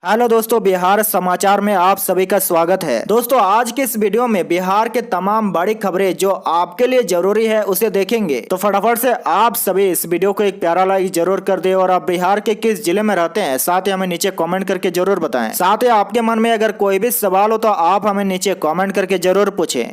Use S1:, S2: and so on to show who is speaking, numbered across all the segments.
S1: Hello दोस्तों, बिहार समाचार में आप सभी का स्वागत है। दोस्तों, आज के इस वीडियो में बिहार के तमाम बड़ी खबरें जो आपके लिए जरूरी है उसे देखेंगे। तो फटाफट से आप सभी इस वीडियो को एक प्यारा लाइक जरूर कर दे और आप बिहार के किस जिले में रहते हैं साथ ही हमें नीचे कमेंट करके जरूर बताएं। साथ ही आपके मन में अगर कोई भी सवाल हो तो आप हमें नीचे कमेंट करके जरूर पूछें।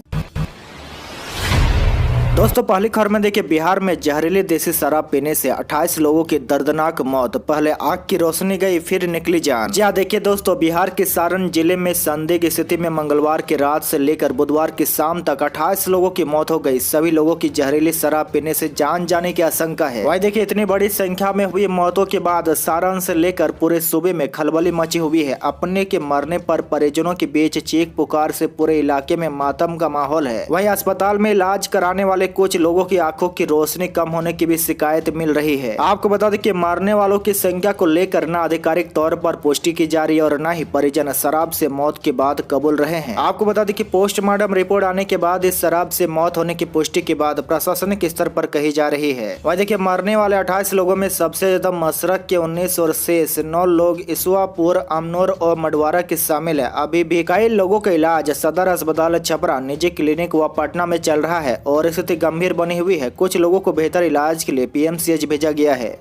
S1: दोस्तों, पहली खबर में देखिए, बिहार में जहरीली देसी शराब पीने से 28 लोगों की दर्दनाक मौत। पहले आग की रोशनी गई, फिर निकली जान। जी देखिए दोस्तों, बिहार के सारण जिले में संदिग्ध स्थिति में मंगलवार की रात से लेकर बुधवार की शाम तक 28 लोगों की मौत हो गई। सभी लोगों की जहरीली शराब पीने से जान जाने की आशंका है। वही देखिए, इतनी बड़ी संख्या में हुई मौतों के बाद सारण से लेकर पूरे सूबे में खलबली मची हुई है। अपने के मरने पर परिजनों के बीच चीख पुकार से पूरे इलाके में मातम का माहौल है। वही अस्पताल में इलाज कराने वाले कुछ लोगों की आंखों की रोशनी कम होने की भी शिकायत मिल रही है। आपको बता दें कि मरने वालों की संख्या को लेकर न आधिकारिक तौर पर पुष्टि की जा रही है और न ही परिजन शराब से मौत के बाद कबूल रहे हैं। आपको बता दें कि पोस्टमार्टम रिपोर्ट आने के बाद इस शराब से मौत होने की पुष्टि के बाद प्रशासनिक स्तर पर कही जा रही है। वही देखिए, मरने वाले 28 लोगों में सबसे ज्यादा मशरक के 19 और शेष 9 लोग इसवापुर, अमनौर और मडवारा के शामिल है। अभी भी कई लोगों का इलाज सदर अस्पताल छपरा, निजी क्लिनिक व पटना में चल रहा है और स्थिति गंभीर बनी हुई है। कुछ लोगों को बेहतर इलाज के लिए पीएमसीएच भेजा गया है।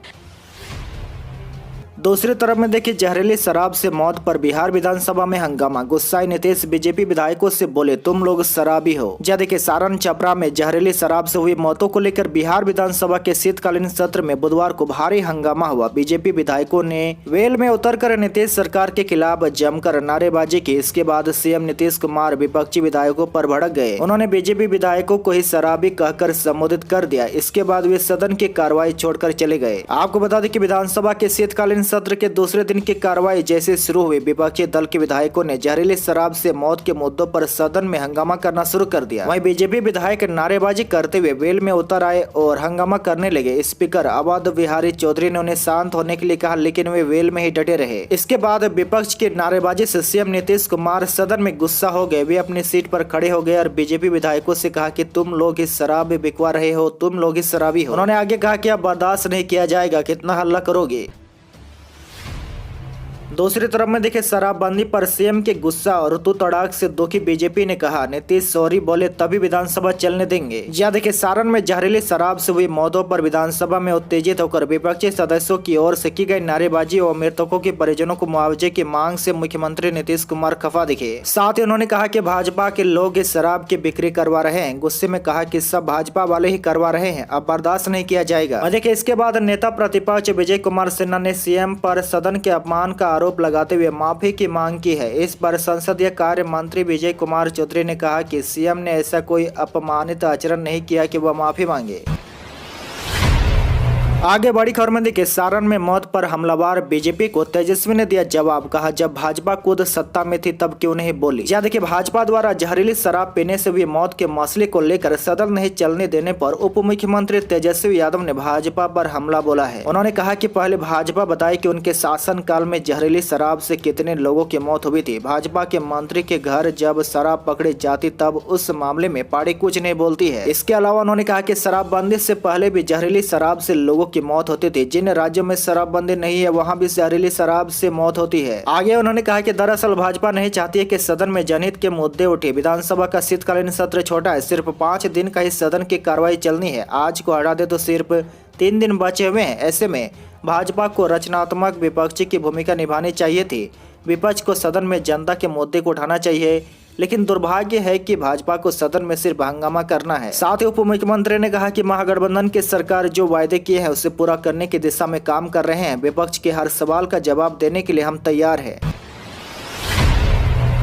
S1: दूसरी तरफ में देखिए, जहरीली शराब से मौत पर बिहार विधानसभा में हंगामा। गुस्साए नीतीश बीजेपी विधायकों से बोले, तुम लोग शराबी हो। जी देखिए, सारण छपरा में जहरीली शराब से हुई मौतों को लेकर बिहार विधानसभा के शीतकालीन सत्र में बुधवार को भारी हंगामा हुआ। बीजेपी विधायकों ने वेल में उतरकर नीतीश सरकार के खिलाफ जमकर नारेबाजी की। इसके बाद सीएम नीतीश कुमार विपक्षी विधायकों पर भड़क गए। उन्होंने बीजेपी विधायकों को ही शराबी कहकर संबोधित कर दिया। इसके बाद वे सदन की कार्रवाई छोड़कर चले गए। आपको बता दें कि विधानसभा के शीतकालीन सत्र के दूसरे दिन की कार्रवाई जैसे शुरू हुई, विपक्षी दल के विधायकों ने जहरीली शराब से मौत के मुद्दों पर सदन में हंगामा करना शुरू कर दिया। वहीं बीजेपी विधायक नारेबाजी करते हुए वेल में उतर आए और हंगामा करने लगे। स्पीकर अवध बिहारी चौधरी ने उन्हें शांत होने के लिए कहा, लेकिन वे वेल में ही डटे रहे। इसके बाद विपक्ष की नारेबाजी से सीएम नीतीश कुमार सदन में गुस्सा हो गए। वे अपनी सीट पर खड़े हो गए और बीजेपी विधायकों से कहा कि तुम लोग इस शराब बिकवा रहे हो, तुम लोग इस शराबी हो। उन्होंने आगे कहा कि अब बर्दाश्त नहीं किया जाएगा, कितना हल्ला करोगे। दूसरी तरफ में देखिए, शराबबंदी पर सीएम के गुस्सा और तू तड़ाक से दुखी बीजेपी ने कहा, नीतीश सॉरी बोले तभी विधानसभा चलने देंगे। जी देखिए, सारण में जहरीली शराब से हुई मौतों पर विधानसभा में उत्तेजित होकर विपक्षी सदस्यों की ओर से की गई नारेबाजी और मृतकों के परिजनों को मुआवजे की मांग से मुख्यमंत्री नीतीश कुमार खफा दिखे। साथ ही उन्होंने कहा कि भाजपा के लोग इस शराब की बिक्री करवा रहे हैं। गुस्से में कहा कि सब भाजपा वाले ही करवा रहे हैं, अब बर्दाश्त नहीं किया जाएगा। देखिए, इसके बाद नेता प्रतिपक्ष विजय कुमार सिन्हा ने सीएम पर सदन के अपमान का आरोप लगाते हुए माफी की मांग की है। इस पर संसदीय कार्य मंत्री विजय कुमार चौधरी ने कहा कि सीएम ने ऐसा कोई अपमानित आचरण नहीं किया कि वह माफी मांगे। आगे बड़ी खबर में देखिए, सारण में मौत पर हमलावर बीजेपी को तेजस्वी ने दिया जवाब। कहा, जब भाजपा खुद सत्ता में थी तब क्यों नहीं बोली। जी देखिए, भाजपा द्वारा जहरीली शराब पीने से हुई मौत के मसले को लेकर सदन नहीं चलने देने पर उप मुख्यमंत्री तेजस्वी यादव ने भाजपा पर हमला बोला है। उन्होंने कहा कि पहले भाजपा बताए कि उनके शासन काल में जहरीली शराब से कितने लोगों की मौत हुई थी। भाजपा के मंत्री के घर जब शराब पकड़ी जाती तब उस मामले में पार्टी कुछ नहीं बोलती है। इसके अलावा उन्होंने कहा कि शराबबंदी से पहले भी जहरीली शराब से लोगों की मौत होती थी। जिन राज्यों में शराबबंदी नहीं है वहां भी जहरीली शराब से मौत होती है। आगे उन्होंने कहा कि दरअसल भाजपा नहीं चाहती है कि सदन में जनहित के मुद्दे उठे। विधानसभा का शीतकालीन सत्र छोटा है, सिर्फ 5 दिन का ही सदन की कार्रवाई चलनी है। आज को हटा दे तो सिर्फ 3 दिन बचे हुए हैं। ऐसे में भाजपा को रचनात्मक विपक्षी की भूमिका निभानी चाहिए थी। विपक्ष को सदन में जनता के मुद्दे को उठाना चाहिए, लेकिन दुर्भाग्य है कि भाजपा को सदन में सिर्फ हंगामा करना है। साथ ही उप मुख्यमंत्री ने कहा कि महागठबंधन की सरकार जो वायदे किए हैं उसे पूरा करने की दिशा में काम कर रहे हैं। विपक्ष के हर सवाल का जवाब देने के लिए हम तैयार हैं।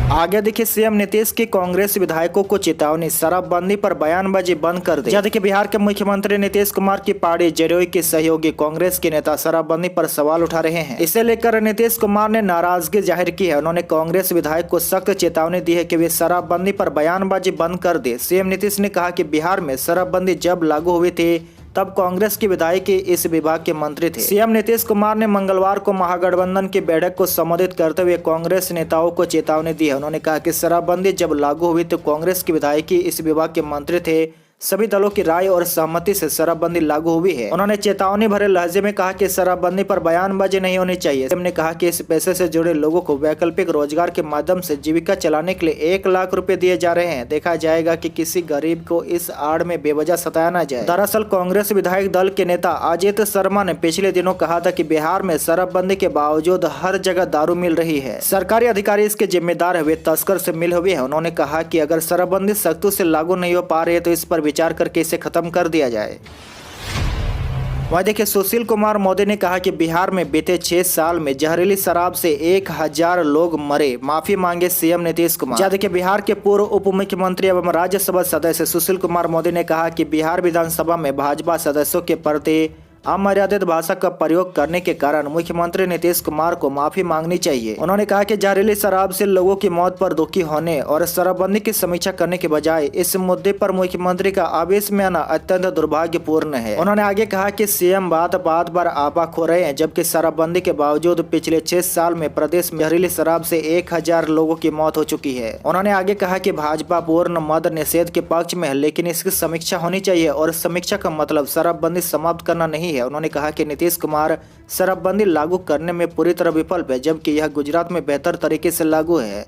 S1: आगे देखिए, सीएम नीतीश की कांग्रेस विधायकों को चेतावनी, शराबबंदी पर बयानबाजी बंद कर दे। देखिए, बिहार के मुख्यमंत्री नीतीश कुमार की पार्टी जेडीयू के सहयोगी कांग्रेस के नेता शराबबंदी पर सवाल उठा रहे हैं। इसे लेकर नीतीश कुमार ने नाराजगी जाहिर की है। उन्होंने कांग्रेस विधायक को सख्त चेतावनी दी है कि वे शराबबंदी पर बयानबाजी बंद कर दे। सीएम नीतीश ने कहा कि बिहार में शराबबंदी जब लागू हुई थी तब कांग्रेस के विधायक इस विभाग के मंत्री थे। सीएम नीतीश कुमार ने मंगलवार को महागठबंधन की बैठक को संबोधित करते हुए कांग्रेस नेताओं को चेतावनी दी है। उन्होंने कहा कि शराबबंदी जब लागू हुई तो कांग्रेस के विधायक इस विभाग के मंत्री थे, सभी दलों की राय और सहमति से शराबबंदी लागू हुई है। उन्होंने चेतावनी भरे लहजे में कहा कि शराबबंदी पर बयानबाजी नहीं होनी चाहिए। सीएम ने कहा कि इस पेशे से जुड़े लोगों को वैकल्पिक रोजगार के माध्यम से जीविका चलाने के लिए 1 लाख रुपए दिए जा रहे हैं। देखा जाएगा कि किसी गरीब को इस आड़ में बेवजह सताया न जाए। दरअसल कांग्रेस विधायक दल के नेता अजित शर्मा ने पिछले दिनों कहा था कि बिहार में शराबबंदी के बावजूद हर जगह दारू मिल रही है। सरकारी अधिकारी इसके जिम्मेदार हुए तस्कर से मिले हुए हैं। उन्होंने कहा कि अगर शराबबंदी सख्ती से लागू नहीं हो पा रही है तो इस पर विचार करके इसे खत्म कर दिया जाए। वहीं देखिए, सुशील कुमार मोदी ने कहा कि बिहार में बीते 6 साल में जहरीली शराब से 1000 लोग मरे, माफी मांगे सीएम नीतीश कुमार। देखिए, बिहार के पूर्व उप मुख्यमंत्री एवं राज्यसभा सदस्य सुशील कुमार मोदी ने कहा कि बिहार विधानसभा में भाजपा सदस्यों के प्रति अमर्यादित भाषा का प्रयोग करने के कारण मुख्यमंत्री नीतीश कुमार को माफी मांगनी चाहिए। उन्होंने कहा कि जहरीली शराब से लोगों की मौत पर दुखी होने और शराबबंदी की समीक्षा करने के बजाय इस मुद्दे पर मुख्यमंत्री का आवेश में आना अत्यंत दुर्भाग्यपूर्ण है। उन्होंने आगे कहा कि सीएम बात पर आपा खो रहे हैं, जबकि शराबबंदी के बावजूद पिछले 6 साल में प्रदेश में जहरीली शराब से 1000 लोगों की मौत हो चुकी है। उन्होंने आगे कहा कि भाजपा पूर्ण मद निषेध के पक्ष में है, लेकिन इसकी समीक्षा होनी चाहिए और समीक्षा का मतलब शराबबंदी समाप्त करना नहीं है। उन्होंने कहा कि नीतीश कुमार शराबबंदी लागू करने में पूरी तरह विफल है, जबकि यह गुजरात में बेहतर तरीके से लागू है।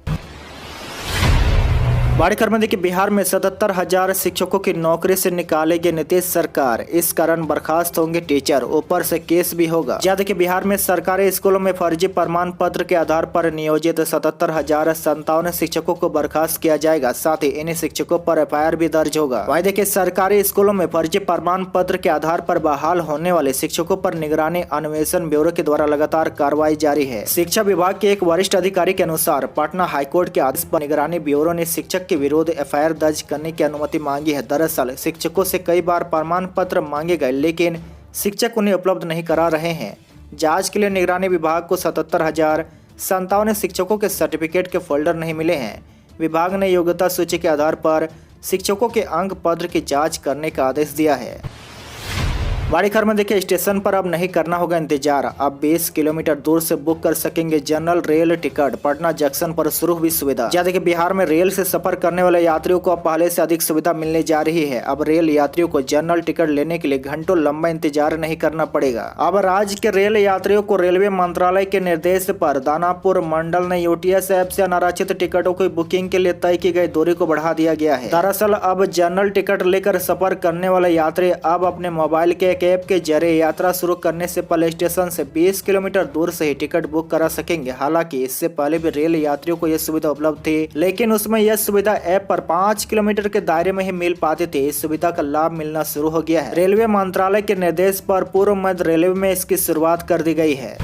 S1: बड़ी खबर में देखिए, बिहार में 77,000 शिक्षकों की नौकरी से निकालेगी नीतीश सरकार, इस कारण बर्खास्त होंगे टीचर, ऊपर से केस भी होगा। देखिए, बिहार में सरकारी स्कूलों में फर्जी प्रमाण पत्र के आधार पर नियोजित 77,057 शिक्षकों को बर्खास्त किया जाएगा। साथ ही इन शिक्षकों पर FIR भी दर्ज होगा। वहीं देखिए, सरकारी स्कूलों में फर्जी प्रमाण पत्र के आधार पर बहाल होने वाले शिक्षकों पर निगरानी अन्वेषण ब्यूरो के द्वारा लगातार कार्रवाई जारी है। शिक्षा विभाग के एक वरिष्ठ अधिकारी के अनुसार पटना हाईकोर्ट के आदेश पर निगरानी ब्यूरो ने शिक्षक के विरुद्ध FIR दर्ज करने की अनुमति मांगी है। दरअसल शिक्षकों से कई बार प्रमाण पत्र मांगे गए, लेकिन शिक्षक उन्हें उपलब्ध नहीं करा रहे हैं। जांच के लिए निगरानी विभाग को 77,057 शिक्षकों के सर्टिफिकेट के फोल्डर नहीं मिले हैं। विभाग ने योग्यता सूची के आधार पर शिक्षकों के अंक पत्र की जाँच करने का आदेश दिया है। बड़ी खबर में देखिए, स्टेशन पर अब नहीं करना होगा इंतजार, अब 20 किलोमीटर दूर से बुक कर सकेंगे general rail ticket. Patna junction पर शुरू हुई सुविधा। देखिए, बिहार में रेल से सफर करने वाले यात्रियों को अब पहले से अधिक सुविधा मिलने जा रही है। अब रेल यात्रियों को जनरल टिकट लेने के लिए घंटों लंबा इंतजार नहीं करना पड़ेगा। अब राज्य के रेल यात्रियों को रेलवे मंत्रालय के निर्देश पर दानापुर मंडल ने UTS ऐप से अनारक्षित टिकटों की बुकिंग के लिए तय की गई दूरी को बढ़ा दिया गया है। दरअसल अब जनरल टिकट लेकर सफर करने वाले यात्री अब अपने मोबाइल के ऐप के जरिए यात्रा शुरू करने से पहले स्टेशन से 20 किलोमीटर दूर से ही टिकट बुक करा सकेंगे। हालांकि इससे पहले भी रेल यात्रियों को यह सुविधा उपलब्ध थी, लेकिन उसमें यह सुविधा ऐप पर 5 किलोमीटर के दायरे में ही मिल पाती थी। इस सुविधा का लाभ मिलना शुरू हो गया है। रेलवे मंत्रालय के निर्देश पर पूर्व मध्य रेलवे में इसकी शुरुआत कर दी गई है।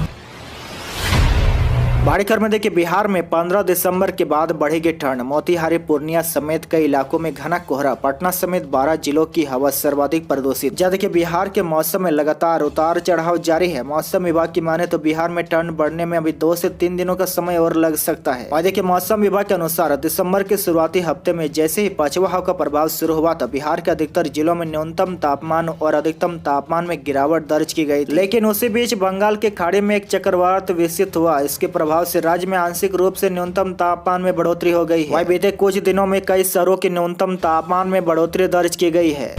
S1: बड़ी खबर में देखिए, बिहार में 15 दिसंबर के बाद बढ़ेगी ठंड। मोतिहारी, पूर्णिया समेत कई इलाकों में घना कोहरा। पटना समेत 12 जिलों की हवा सर्वाधिक प्रदूषित। देखिए, बिहार के मौसम में लगातार उतार चढ़ाव जारी है। मौसम विभाग की माने तो बिहार में ठंड बढ़ने में अभी 2 से 3 दिनों का समय और लग सकता है। और देखिए, मौसम विभाग के अनुसार दिसंबर के शुरुआती हफ्ते में जैसे ही पछुआ हवा का प्रभाव शुरू हुआ था, बिहार के अधिकतर जिलों में न्यूनतम तापमान और अधिकतम तापमान में गिरावट दर्ज की गई। लेकिन उसी बीच बंगाल की खाड़ी में एक चक्रवात विकसित हुआ। इसके प्रभाव से राज्य में आंशिक रूप से न्यूनतम तापमान में बढ़ोतरी हो गई है। वहीं बीते कुछ दिनों में कई शहरों के न्यूनतम तापमान में बढ़ोतरी दर्ज की गई है।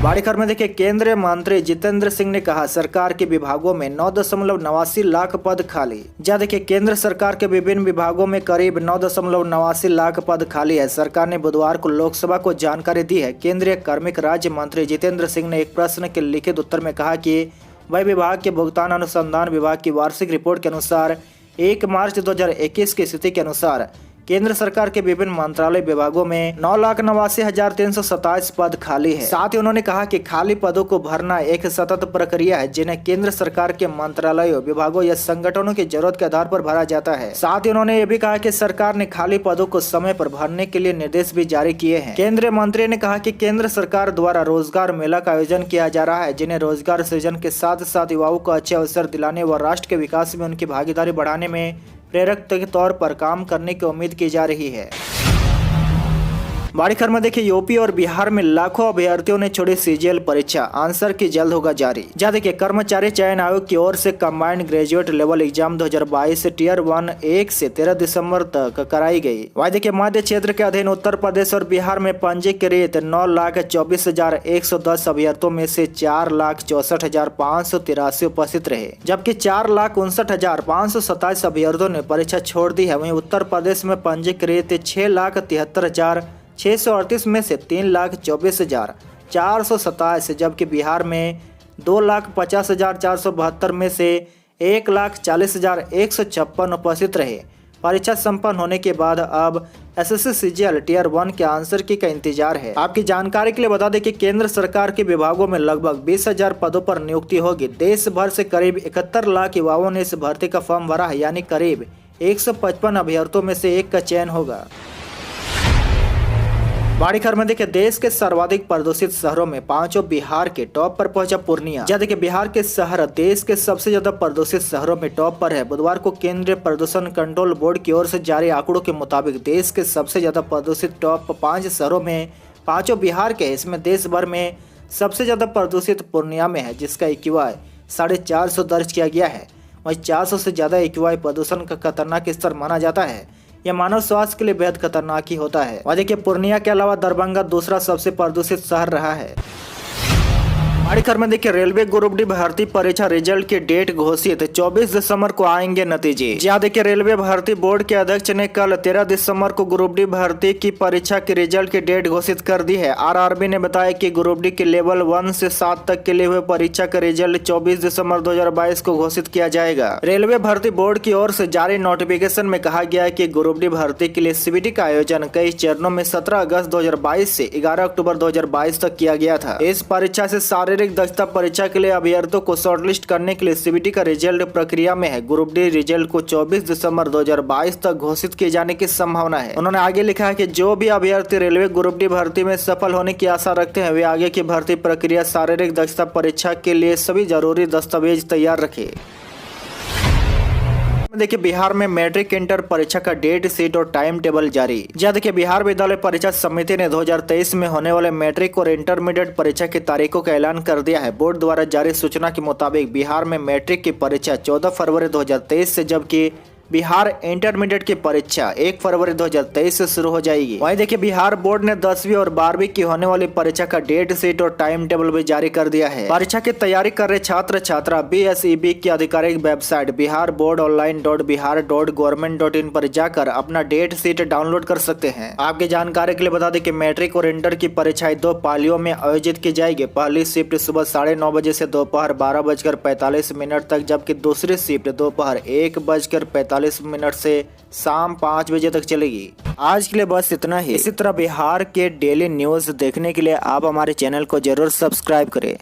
S1: बड़ी खबर में देखिए, केंद्रीय मंत्री जितेंद्र सिंह ने कहा सरकार के विभागों में 9.89 लाख पद खाली। देखिए, केंद्र सरकार के विभिन्न विभागों में करीब 9.89 लाख पद खाली है। सरकार ने बुधवार को लोकसभा को जानकारी दी है। केंद्रीय कार्मिक राज्य मंत्री जितेंद्र सिंह ने एक प्रश्न के लिखित उत्तर में कहा कि वही विभाग के भुगतान अनुसंधान विभाग की वार्षिक रिपोर्ट के अनुसार 1 मार्च 2021 की स्थिति के अनुसार केंद्र सरकार के विभिन्न मंत्रालय विभागों में 9,89,327 पद खाली है। साथ ही उन्होंने कहा कि खाली पदों को भरना एक सतत प्रक्रिया है, जिन्हें केंद्र सरकार के मंत्रालयों, विभागों या संगठनों की जरूरत के आधार पर भरा जाता है। साथ ही उन्होंने ये भी कहा कि सरकार ने खाली पदों को समय पर भरने के लिए निर्देश भी जारी किए हैं। केंद्रीय मंत्री ने कहा कि केंद्र सरकार द्वारा रोजगार मेला का आयोजन किया जा रहा है, जिन्हें रोजगार सृजन के साथ साथ युवाओं को अच्छे अवसर दिलाने व राष्ट्र के विकास में उनकी भागीदारी बढ़ाने में प्रेरक के तौर पर काम करने की उम्मीद की जा रही है। बड़ी खबर में देखिए, यूपी और बिहार में लाखों अभ्यर्थियों ने छोड़ी सीजीएल परीक्षा, आंसर की जल्द होगा जारी। जहाँ देखिए, कर्मचारी चयन आयोग की ओर से combined graduate level exam 2022 tier 1 1 से 13 दिसंबर तक कराई गई। वही देखिए, मध्य क्षेत्र के अधीन उत्तर प्रदेश और बिहार में पंजीकृत 9,24,110 अभ्यर्थियों में से 4,64,583 उपस्थित रहे, जबकि 4,59,527 अभ्यर्थियों ने परीक्षा छोड़ दी है। वहीं उत्तर प्रदेश में पंजीकृत 6,73,638 में से 3,24,427, जबकि बिहार में 2,50,472 में से 1,40,156 उपस्थित रहे। परीक्षा संपन्न होने के बाद अब एसएससी सीजीएल टियर 1 के आंसर की का इंतजार है। आपकी जानकारी के लिए बता दें कि केंद्र सरकार के विभागों में लगभग 20,000 पदों पर नियुक्ति होगी। देश भर से करीब 71 लाख युवाओं ने इस भर्ती का फॉर्म भरा है, यानी करीब 155 अभ्यर्थियों में से एक का चयन होगा। बड़ी खबर में देखिए, देश के सर्वाधिक प्रदूषित शहरों में पांचों बिहार के टॉप पर पहुंचा पूर्णिया। जहाँ देखिए, बिहार के शहर देश के सबसे ज्यादा प्रदूषित शहरों में टॉप पर है। बुधवार को केंद्रीय प्रदूषण कंट्रोल बोर्ड की ओर से जारी आंकड़ों के मुताबिक देश के सबसे ज्यादा प्रदूषित टॉप 5 शहरों में पांचों बिहार के। इसमें देश भर में सबसे ज्यादा प्रदूषित पूर्णिया में है, जिसका AQI 450 दर्ज किया गया है। वहीं 400 से ज्यादा AQI प्रदूषण का खतरनाक स्तर माना जाता है। यह मानव स्वास्थ्य के लिए बेहद खतरनाक ही होता है। वह देखिए, पूर्णिया के अलावा दरभंगा दूसरा सबसे प्रदूषित शहर रहा है। बड़ी खबर में देखिए, रेलवे ग्रुप डी भर्ती परीक्षा रिजल्ट की डेट घोषित, 24 दिसंबर को आएंगे नतीजे। जहाँ देखिए, रेलवे भर्ती बोर्ड के अध्यक्ष ने कल 13 दिसंबर को ग्रुप डी भर्ती की परीक्षा की रिजल्ट की डेट घोषित कर दी है। आरआरबी ने बताया कि ग्रुप डी के लेवल 1 से 7 तक के लिए हुए परीक्षा का रिजल्ट 24 दिसंबर 2022 को घोषित किया जाएगा। रेलवे भर्ती बोर्ड की ओर से जारी नोटिफिकेशन में कहा गया है कि ग्रुप डी भर्ती के लिए सीबीटी का आयोजन कई चरणों में 17 अगस्त 2022 से 11 अक्टूबर 2022 तक किया गया था। इस परीक्षा से शारीरिक दक्षता परीक्षा के लिए अभ्यर्थियों को शॉर्टलिस्ट करने के लिए सीबीटी का रिजल्ट प्रक्रिया में है। ग्रुप डी रिजल्ट को 24 दिसंबर 2022 तक घोषित किए जाने की संभावना है। उन्होंने आगे लिखा है कि जो भी अभ्यर्थी रेलवे ग्रुप डी भर्ती में सफल होने की आशा रखते हैं, वे आगे की भर्ती प्रक्रिया शारीरिक दक्षता परीक्षा के लिए सभी जरूरी दस्तावेज तैयार रखें। देखिए, बिहार में मैट्रिक इंटर परीक्षा का डेट शीट और टाइम टेबल जारी। जहाँ देखिए, बिहार विद्यालय परीक्षा समिति ने 2023 में होने वाले मैट्रिक और इंटरमीडिएट परीक्षा की तारीखों का ऐलान कर दिया है। बोर्ड द्वारा जारी सूचना के मुताबिक बिहार में मैट्रिक की परीक्षा 14 फरवरी 2023 से, जबकि बिहार इंटरमीडिएट की परीक्षा 1 फरवरी 2023 से शुरू हो जाएगी। वहीं देखिए, बिहार बोर्ड ने 10वीं और 12वीं की होने वाली परीक्षा का डेट शीट और टाइम टेबल भी जारी कर दिया है। परीक्षा की तैयारी कर रहे छात्र छात्रा BSEB की आधिकारिक वेबसाइट biharboardonline.bihar.government.in पर जाकर अपना डेट शीट डाउनलोड कर सकते हैं। आपकी जानकारी के लिए बता दें कि मैट्रिक और इंटर की परीक्षाएं 2 पालियों में आयोजित की जाएगी। पहली शिफ्ट सुबह 9:30 बजे से दोपहर 12:45 तक, जबकि दूसरी शिफ्ट दोपहर 1:45 से शाम 5 बजे तक चलेगी। आज के लिए बस इतना ही। इसी तरह बिहार के डेली न्यूज देखने के लिए आप हमारे चैनल को जरूर सब्सक्राइब करें।